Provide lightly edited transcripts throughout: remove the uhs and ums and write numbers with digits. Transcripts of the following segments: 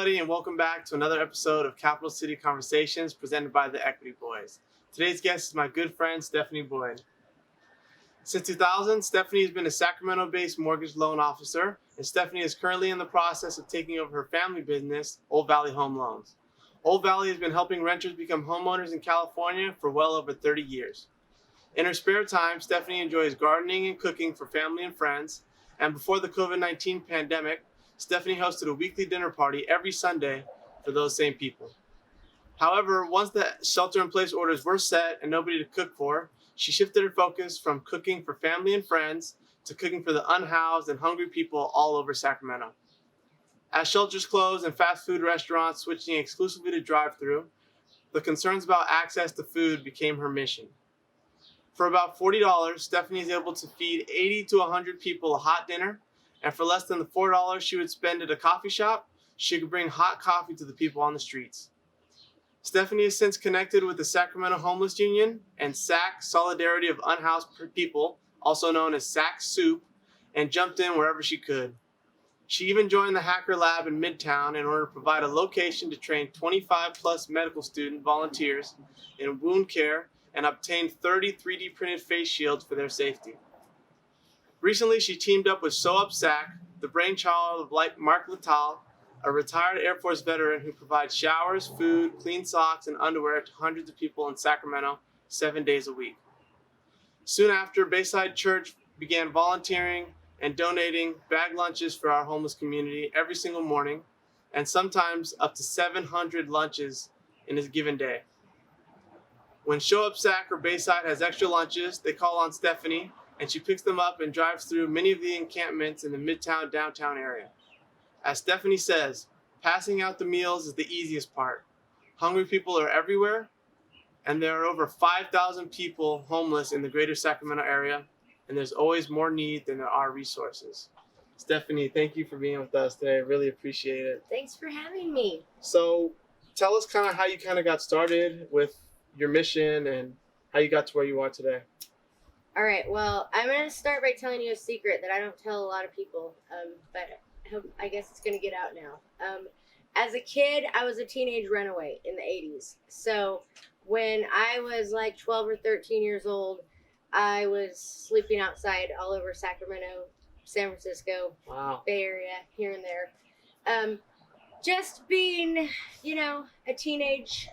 everybody, and welcome back to another episode of Capital City Conversations presented by the Equity Boys. Today's guest is my good friend, Stefani Boyd. Since 2000, Stefani has been a Sacramento-based mortgage loan officer, and Stefani is currently in the process of taking over her family business, Old Valley Home Loans. Old Valley has been helping renters become homeowners in California for well over 30 years. In her spare time, Stefani enjoys gardening and cooking for family and friends, and before the COVID-19 pandemic, Stefani hosted a weekly dinner party every Sunday for those same people. However, once the shelter-in-place orders were set and nobody to cook for, she shifted her focus from cooking for family and friends to cooking for the unhoused and hungry people all over Sacramento. As shelters closed and fast food restaurants switching exclusively to drive-thru, the concerns about access to food became her mission. For about $40, Stefani is able to feed 80 to 100 people a hot dinner, and for less than the $4 she would spend at a coffee shop, she could bring hot coffee to the people on the streets. Stefani has since connected with the Sacramento Homeless Union and SAC, Solidarity of Unhoused People, also known as SAC Soup, and jumped in wherever she could. She even joined the Hacker Lab in Midtown in order to provide a location to train 25-plus medical student volunteers in wound care and obtain 30 3D printed face shields for their safety. Recently, she teamed up with Sew Up Sac, the brainchild of Mark Lital, a retired Air Force veteran who provides showers, food, clean socks, and underwear to hundreds of people in Sacramento 7 days a week. Soon after, Bayside Church began volunteering and donating bag lunches for our homeless community every single morning, and sometimes up to 700 lunches in a given day. When Show Up Sac or Bayside has extra lunches, they call on Stefani, and she picks them up and drives through many of the encampments in the midtown downtown area. As Stefani says, passing out the meals is the easiest part. Hungry people are everywhere, and there are over 5,000 people homeless in the greater Sacramento area, and there's always more need than there are resources. Stefani, thank you for being with us today. I really appreciate it. Thanks for having me. So tell us kind of how you kind of got started with your mission and how you got to where you are today. All right, well, I'm going to start by telling you a secret that I don't tell a lot of people, but I guess it's going to get out now. As a kid, I was a teenage runaway in the 80s. So when I was like 12 or 13 years old, I was sleeping outside all over Sacramento, San Francisco, Wow. Bay Area, here and there. Just being, a teenage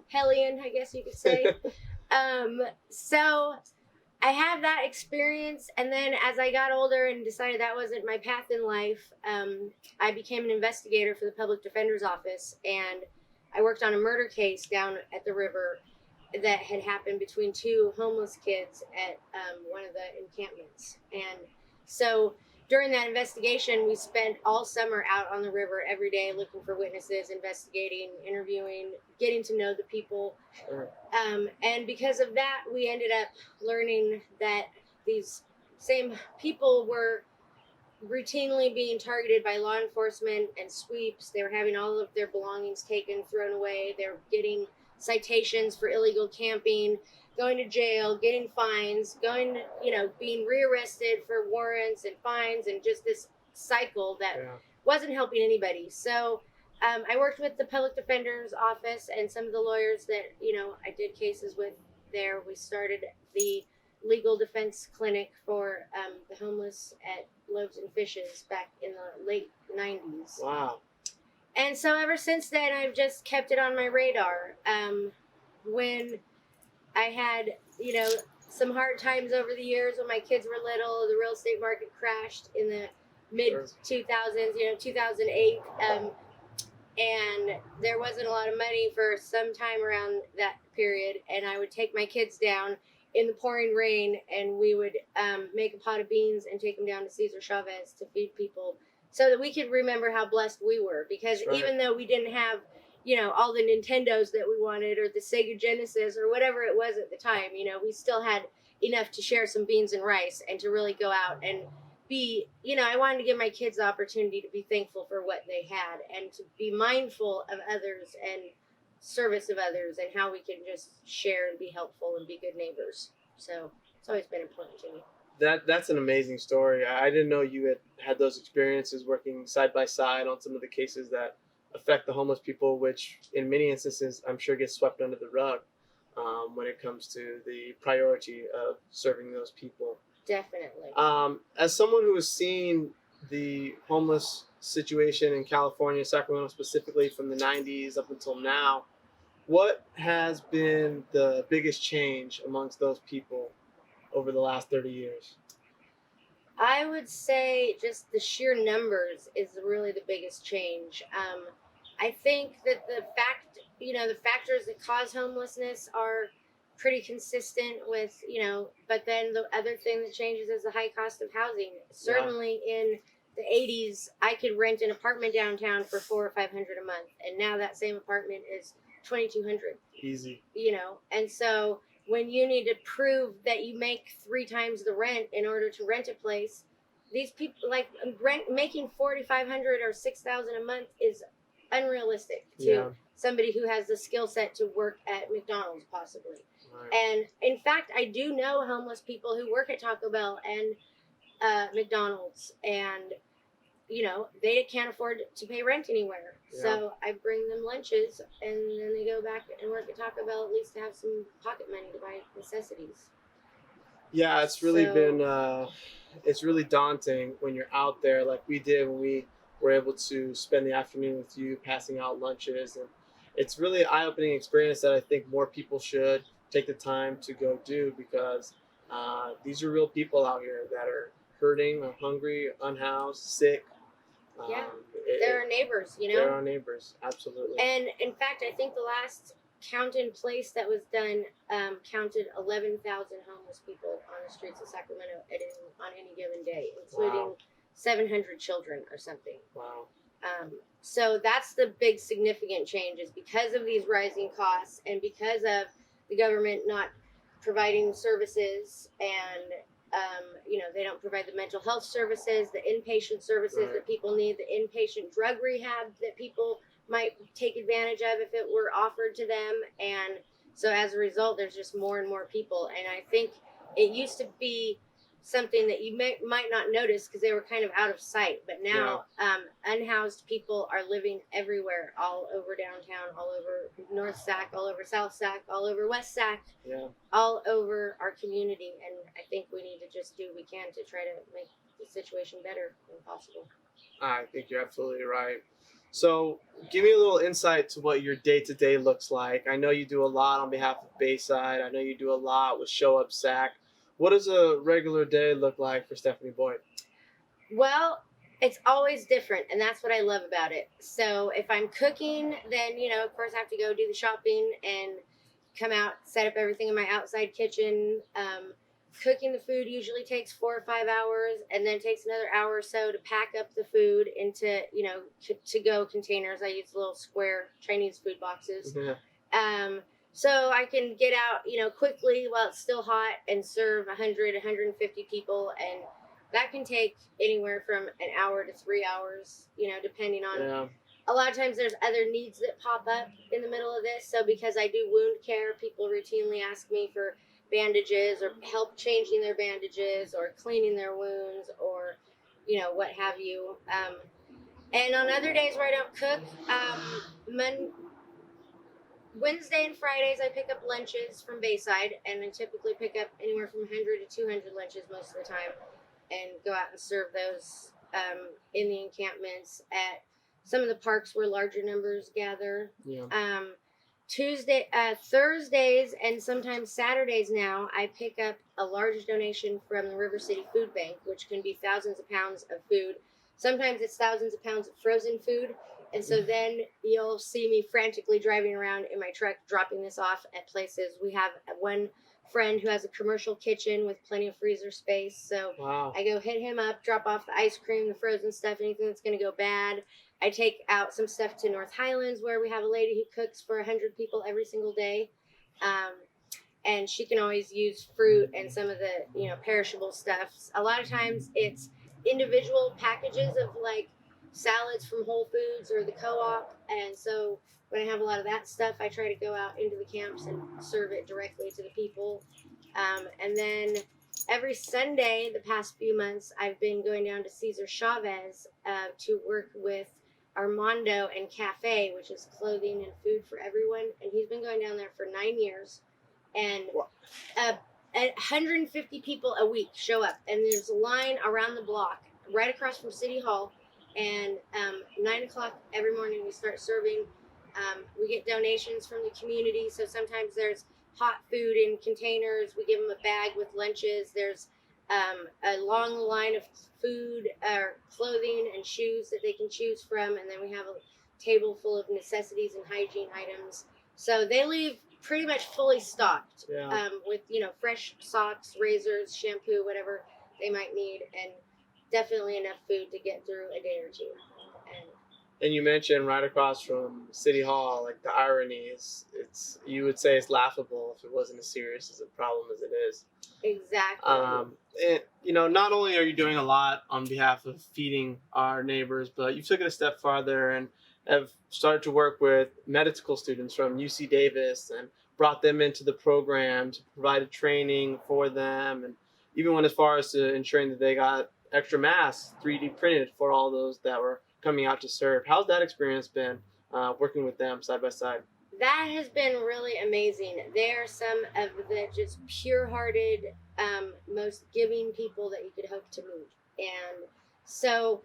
hellion, I guess you could say. So I had that experience, and then as I got older and decided that wasn't my path in life, I became an investigator for the public defender's office, and I worked on a murder case down at the river that had happened between two homeless kids at one of the encampments. And so during that investigation, we spent all summer out on the river every day looking for witnesses, investigating, interviewing, getting to know the people. Sure. And because of that, we ended up learning that these same people were routinely being targeted by law enforcement and sweeps. They were having all of their belongings taken, thrown away. They were getting citations for illegal camping, going to jail, getting fines, being rearrested for warrants and fines, and just this cycle that wasn't helping anybody. So I worked with the public defender's office and some of the lawyers that, I did cases with there. We started the legal defense clinic for the homeless at Loaves and Fishes back in the late 90s. Wow. And so ever since then, I've just kept it on my radar. When I had, some hard times over the years when my kids were little, the real estate market crashed in the mid-2000s, 2008. And there wasn't a lot of money for some time around that period. And I would take my kids down in the pouring rain, and we would make a pot of beans and take them down to Cesar Chavez to feed people so that we could remember how blessed we were. Because even though we didn't have, all the Nintendos that we wanted or the Sega Genesis or whatever it was at the time, we still had enough to share some beans and rice and to really go out and be, I wanted to give my kids the opportunity to be thankful for what they had and to be mindful of others and service of others and how we can just share and be helpful and be good neighbors. So it's always been important to me. That's an amazing story. I didn't know you had those experiences working side by side on some of the cases that affect the homeless people, which in many instances I'm sure gets swept under the rug when it comes to the priority of serving those people. Definitely. As someone who has seen the homeless situation in California, Sacramento specifically, from the 90s up until now, what has been the biggest change amongst those people over the last 30 years? I would say just the sheer numbers is really the biggest change. I think that the factors that cause homelessness are pretty consistent with, but then the other thing that changes is the high cost of housing. Yeah. Certainly in the 80s, I could rent an apartment downtown for $400 or $500 a month, and now that same apartment is $2,200. Easy. And so when you need to prove that you make 3 times the rent in order to rent a place, these people making $4,500 or $6,000 a month is unrealistic to somebody who has the skill set to work at McDonald's possibly. Right. And in fact, I do know homeless people who work at Taco Bell and McDonald's, and they can't afford to pay rent anywhere. Yeah. So I bring them lunches, and then they go back and work at Taco Bell at least to have some pocket money to buy necessities. Yeah, it's really been it's really daunting when you're out there like we did when we were able to spend the afternoon with you passing out lunches, and it's really an eye-opening experience that I think more people should take the time to go do, because these are real people out here that are hurting, or hungry, unhoused, sick. They're our neighbors, They're our neighbors, absolutely. And in fact, I think the last count in place that was done counted 11,000 homeless people on the streets of Sacramento on any given day, including 700 children or something. Wow. So that's the big significant change, is because of these rising costs and because of the government not providing services, and they don't provide the mental health services, the inpatient services that people need, the inpatient drug rehab that people might take advantage of if it were offered to them. And so as a result, there's just more and more people. And I think it used to be something that you might not notice because they were kind of out of sight. But now unhoused people are living everywhere, all over downtown, all over North Sac, all over South Sac, all over West Sac, all over our community. And I think we need to just do what we can to try to make the situation better when possible. I think you're absolutely right. So give me a little insight to what your day-to-day looks like. I know you do a lot on behalf of Bayside. I know you do a lot with Show Up Sac. What does a regular day look like for Stefani Boyd? Well, it's always different, and that's what I love about it. So if I'm cooking, then, of course I have to go do the shopping and come out, set up everything in my outside kitchen. Cooking the food usually takes 4 or 5 hours, and then takes another hour or so to pack up the food into, to-go containers. I use little square Chinese food boxes. So I can get out, quickly while it's still hot and serve 100, 150 people. And that can take anywhere from an hour to 3 hours, depending on. A lot of times there's other needs that pop up in the middle of this. So because I do wound care, people routinely ask me for bandages or help changing their bandages or cleaning their wounds or, what have you. And on other days where I don't cook, Wednesday and Fridays, I pick up lunches from Bayside, and I typically pick up anywhere from 100 to 200 lunches most of the time, and go out and serve those in the encampments at some of the parks where larger numbers gather. Thursdays, and sometimes Saturdays now, I pick up a large donation from the River City Food Bank, which can be thousands of pounds of food. Sometimes it's thousands of pounds of frozen food. And so then you'll see me frantically driving around in my truck, dropping this off at places. We have one friend who has a commercial kitchen with plenty of freezer space. So I go hit him up, drop off the ice cream, the frozen stuff, anything that's going to go bad. I take out some stuff to North Highlands, where we have a lady who cooks for 100 people every single day. And she can always use fruit and some of the, perishable stuff. A lot of times it's individual packages of salads from Whole Foods or the Co-op. And so when I have a lot of that stuff, I try to go out into the camps and serve it directly to the people. And then every Sunday, the past few months, I've been going down to Cesar Chavez to work with Armando and Cafe, which is clothing and food for everyone. And he's been going down there for 9 years. And Wow. 150 people a week show up. And there's a line around the block right across from City Hall. And 9 o'clock every morning we start serving. We get donations from the community. So sometimes there's hot food in containers. We give them a bag with lunches. There's a long line of food or clothing and shoes that they can choose from, and then we have a table full of necessities and hygiene items. So they leave pretty much fully stocked, with fresh socks, razors, shampoo, whatever they might need, and definitely enough food to get through a day or two. And you mentioned right across from City Hall, like the irony is, you would say it's laughable if it wasn't as serious as a problem as it is. Exactly. And not only are you doing a lot on behalf of feeding our neighbors, but you took it a step farther and have started to work with medical students from UC Davis and brought them into the program to provide training for them, and even went as far as to ensuring that they got extra masks 3D printed for all those that were coming out to serve. How's that experience been, working with them side by side? That has been really amazing. They are some of the just pure-hearted, most giving people that you could hope to meet. And so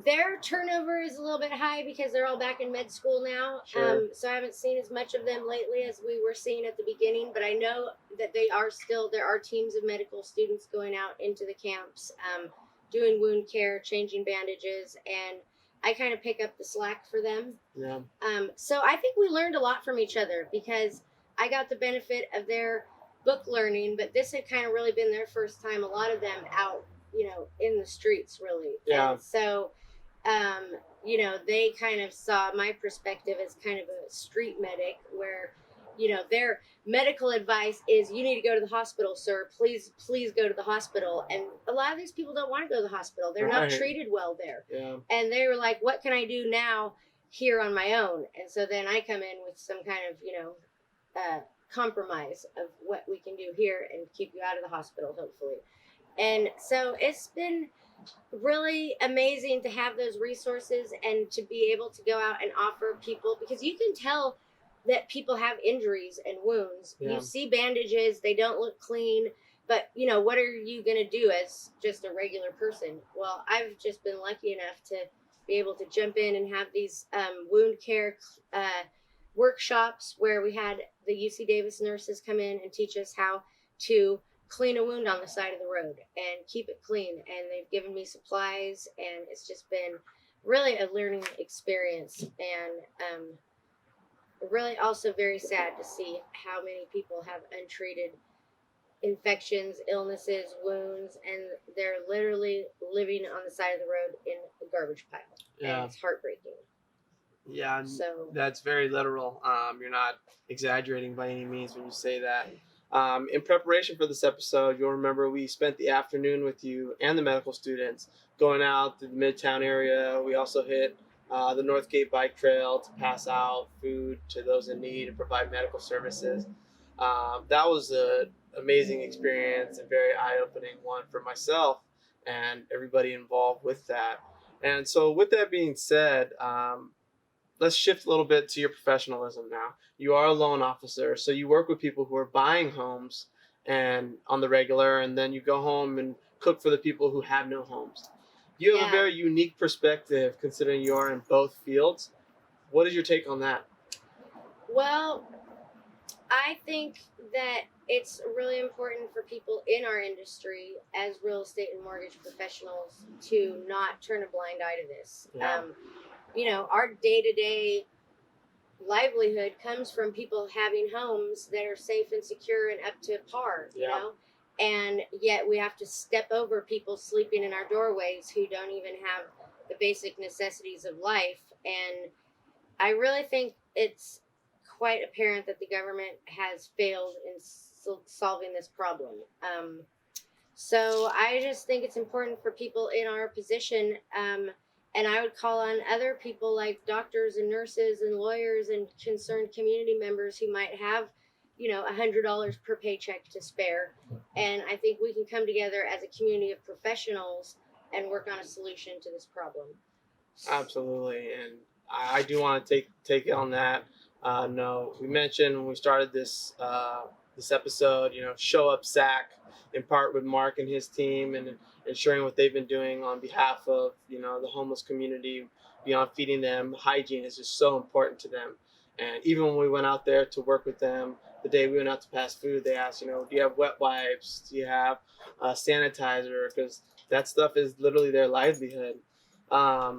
their turnover is a little bit high because they're all back in med school now. Sure. So I haven't seen as much of them lately as we were seeing at the beginning, but I know that there are teams of medical students going out into the camps, doing wound care, changing bandages, and I kind of pick up the slack for them. Yeah. So I think we learned a lot from each other because I got the benefit of their book learning, but this had kind of really been their first time, a lot of them out, in the streets, really. Yeah. And so, they kind of saw my perspective as kind of a street medic where, their medical advice is, you need to go to the hospital, sir. Please go to the hospital. And a lot of these people don't want to go to the hospital. They're not treated well there. Yeah. And they were like, what can I do now here on my own? And so then I come in with some kind of, compromise of what we can do here and keep you out of the hospital, hopefully. And so it's been really amazing to have those resources and to be able to go out and offer people, because you can tell that people have injuries and wounds. Yeah. You see bandages, they don't look clean, but what are you going to do as just a regular person? Well, I've just been lucky enough to be able to jump in and have these wound care workshops where we had the UC Davis nurses come in and teach us how to clean a wound on the side of the road and keep it clean. And they've given me supplies, and it's just been really a learning experience. And really also very sad to see how many people have untreated infections, illnesses, wounds, and they're literally living on the side of the road in a garbage pile. Yeah. And it's heartbreaking. Yeah, So that's very literal. You're not exaggerating by any means when you say that. In preparation for this episode, you'll remember we spent the afternoon with you and the medical students going out to the midtown area. We also hit the Northgate Bike Trail to pass out food to those in need and provide medical services. That was an amazing experience and very eye-opening one for myself and everybody involved with that. And so with that being said, let's shift a little bit to your professionalism now. You are a loan officer, so you work with people who are buying homes and on the regular, and then you go home and cook for the people who have no homes. You have a very unique perspective considering you are in both fields. What is your take on that? Well, I think that it's really important for people in our industry as real estate and mortgage professionals to not turn a blind eye to this. Yeah. Our day-to-day livelihood comes from people having homes that are safe and secure and up to par, and yet we have to step over people sleeping in our doorways who don't even have the basic necessities of life. And I really think it's quite apparent that the government has failed in solving this problem. So I just think it's important for people in our position, and I would call on other people like doctors and nurses and lawyers and concerned community members who might have, $100 per paycheck to spare. And I think we can come together as a community of professionals and work on a solution to this problem. Absolutely, and I do want to take it on that. No, we mentioned when we started this episode, show up Sac in part with Mark and his team, and ensuring what they've been doing on behalf of the homeless community. Beyond feeding them, hygiene is just so important to them. And even when we went out there to work with them, the day we went out to pass food, they asked, do you have wet wipes? Do you have sanitizer? Because that stuff is literally their livelihood.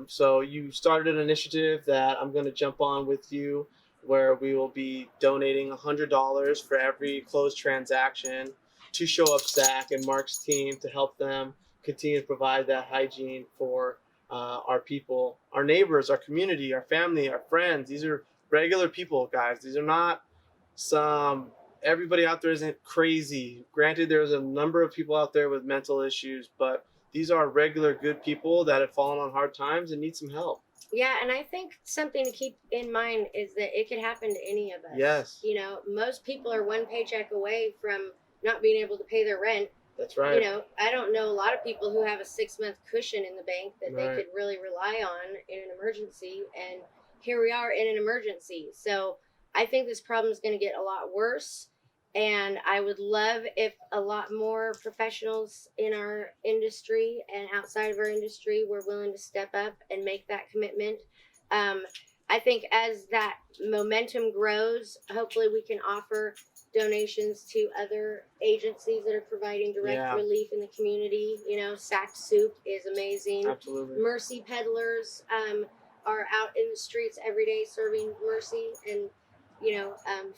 So you started an initiative that I'm going to jump on with you, where we will be donating $100 for every closed transaction to Show Up Sac and Mark's team to help them continue to provide that hygiene for our people, our neighbors, our community, our family, our friends. These are regular people, guys. These are not some. Everybody out there isn't crazy. Granted, there's a number of people out there with mental issues, but these are regular good people that have fallen on hard times and need some help. Yeah, and I think something to keep in mind is that it could happen to any of us. Yes. Most people are one paycheck away from not being able to pay their rent. That's right. I don't know a lot of people who have a 6-month cushion in the bank that Right. they could really rely on in an emergency. And here we are in an emergency. So I think this problem is going to get a lot worse. And I would love if a lot more professionals in our industry and outside of our industry were willing to step up and make that commitment. I think as that momentum grows, hopefully we can offer donations to other agencies that are providing direct relief in the community. Sac Soup is amazing. Absolutely. Mercy peddlers are out in the streets every day serving mercy and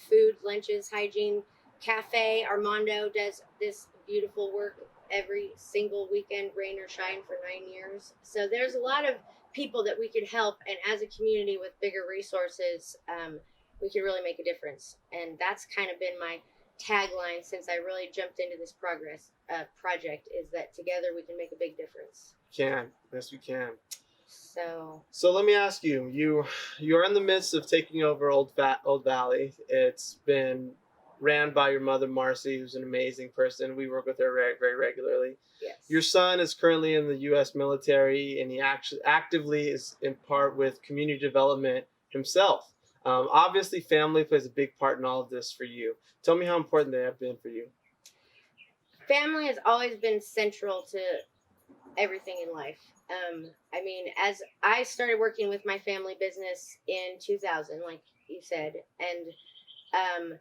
food, lunches, hygiene. Cafe Armando does this beautiful work every single weekend, rain or shine, for 9 years. So there's a lot of people that we could help, and as a community with bigger resources, we could really make a difference. And that's kind of been my tagline since I really jumped into this project, is that together we can make a big difference. Yes, we can. So let me ask you, you're in the midst of taking over Old Valley. It's been ran by your mother, Marcy, who's an amazing person. We work with her very, very regularly. Yes. Your son is currently in the U.S. military, and he actually actively is in part with community development himself. Obviously, family plays a big part in all of this for you. Tell me how important they have been for you. Family has always been central to everything in life. As I started working with my family business in 2000, like you said, and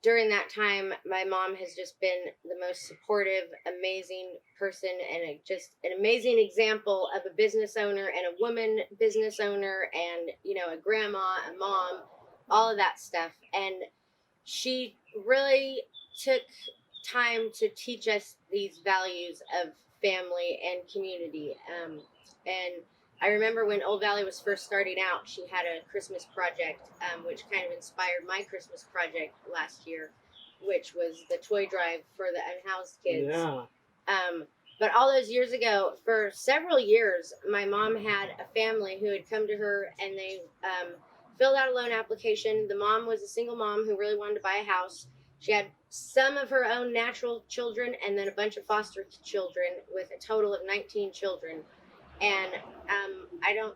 during that time, my mom has just been the most supportive, amazing person, and just an amazing example of a business owner and a woman business owner, and a grandma, a mom, all of that stuff. And she really took time to teach us these values of family and community. And I remember when Old Valley was first starting out, she had a Christmas project, which kind of inspired my Christmas project last year, which was the toy drive for the unhoused kids. Yeah. But all those years ago, for several years, my mom had a family who had come to her, and they filled out a loan application. The mom was a single mom who really wanted to buy a house. She had some of her own natural children and then a bunch of foster children, with a total of 19 children. And I don't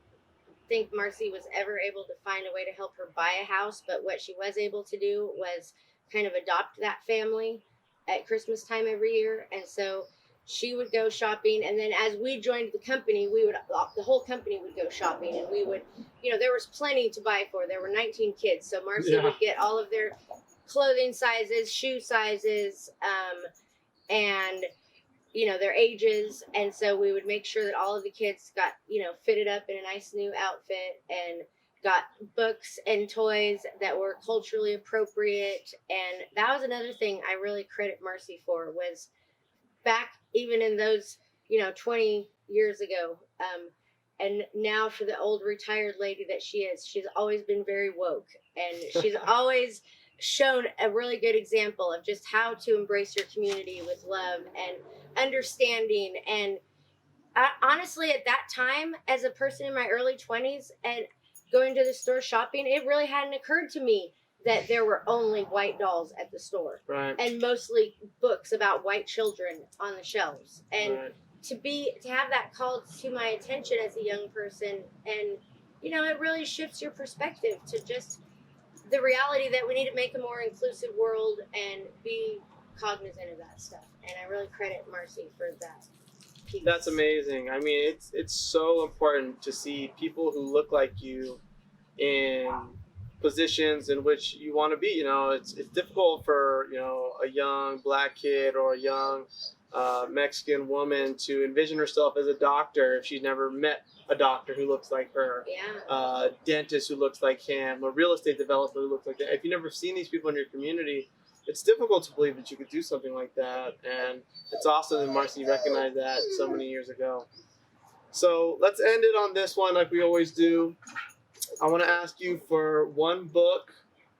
think Marcy was ever able to find a way to help her buy a house, but what she was able to do was kind of adopt that family at Christmas time every year. And so she would go shopping, and then as we joined the company, the whole company would go shopping, and we would, there was plenty to buy for. There were 19 kids, so Marcy would get all of their clothing sizes, shoe sizes, and their ages. And so we would make sure that all of the kids got fitted up in a nice new outfit, and got books and toys that were culturally appropriate. And that was another thing I really credit Marcy for, was back even in those 20 years ago, and now for the old retired lady that she is, she's always been very woke, and she's always shown a really good example of just how to embrace your community with love and understanding. And honestly, at that time, as a person in my early 20s and going to the store shopping, it really hadn't occurred to me that there were only white dolls at the store, Right. and mostly books about white children on the shelves. And right. to have that called to my attention as a young person, and it really shifts your perspective to just the reality that we need to make a more inclusive world and be cognizant of that stuff. And I really credit Marcy for that piece. That's amazing. I mean, it's so important to see people who look like you in positions in which you want to be. It's difficult for a young black kid or a young Mexican woman to envision herself as a doctor if she's never met a doctor who looks like her, a dentist who looks like him, a real estate developer who looks like that. If you've never seen these people in your community, it's difficult to believe that you could do something like that. And it's awesome that Marcy recognized that so many years ago. So let's end it on this one like we always do. I want to ask you for one book,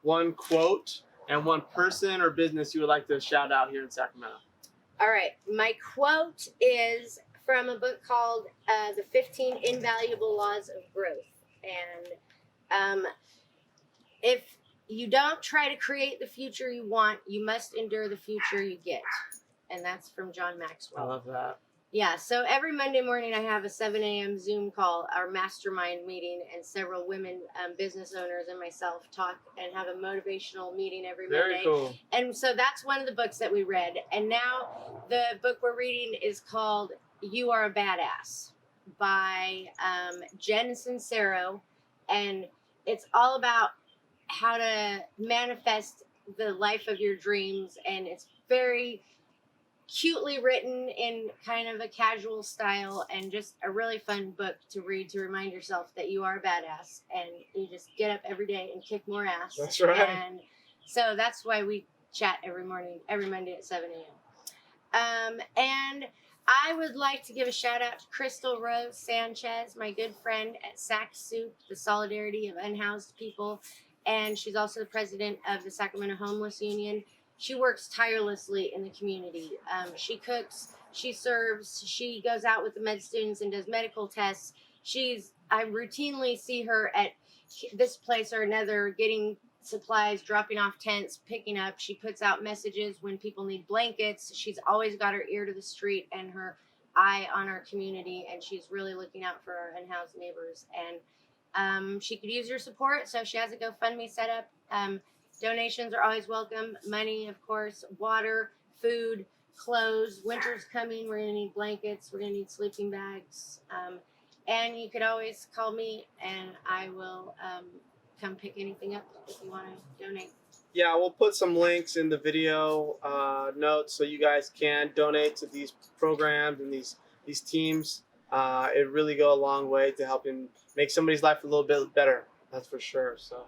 one quote, and one person or business you would like to shout out here in Sacramento. All right. My quote is from a book called The 15 Invaluable Laws of Growth. And if you don't try to create the future you want, you must endure the future you get. And that's from John Maxwell. I love that. Yeah, so every Monday morning I have a 7 a.m. Zoom call, our mastermind meeting, and several women business owners and myself talk and have a motivational meeting every Monday. Very cool. And so that's one of the books that we read. And now the book we're reading is called You Are a Badass by Jen Sincero. And it's all about how to manifest the life of your dreams. And it's very cutely written in kind of a casual style, and just a really fun book to read to remind yourself that you are a badass and you just get up every day and kick more ass. That's right. And so that's why we chat every morning, every Monday at 7 a.m. And I would like to give a shout out to Crystal Rose Sanchez, my good friend at Sac Soup, the Solidarity of Unhoused People. And she's also the president of the Sacramento Homeless Union. She works tirelessly in the community. She cooks, she serves, she goes out with the med students and does medical tests. I routinely see her at this place or another getting supplies, dropping off tents, picking up. She puts out messages when people need blankets. She's always got her ear to the street and her eye on our community, and she's really looking out for our unhoused neighbors. And she could use your support, so she has a GoFundMe set up. Donations are always welcome. Money, of course, water, food, clothes. Winter's coming. We're going to need blankets. We're going to need sleeping bags. And you could always call me, and I will come pick anything up if you want to donate. Yeah, we'll put some links in the video notes so you guys can donate to these programs and these teams. It really go a long way to helping make somebody's life a little bit better. That's for sure. So.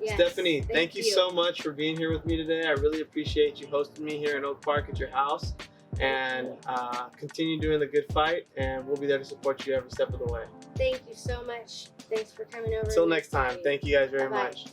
Yes, Stephanie, thank you so much for being here with me today. I really appreciate you hosting me here in Oak Park at your house, and continue doing the good fight, and we'll be there to support you every step of the way. Thank you so much. Thanks for coming over. Until next time, thank you guys very Bye-bye. much.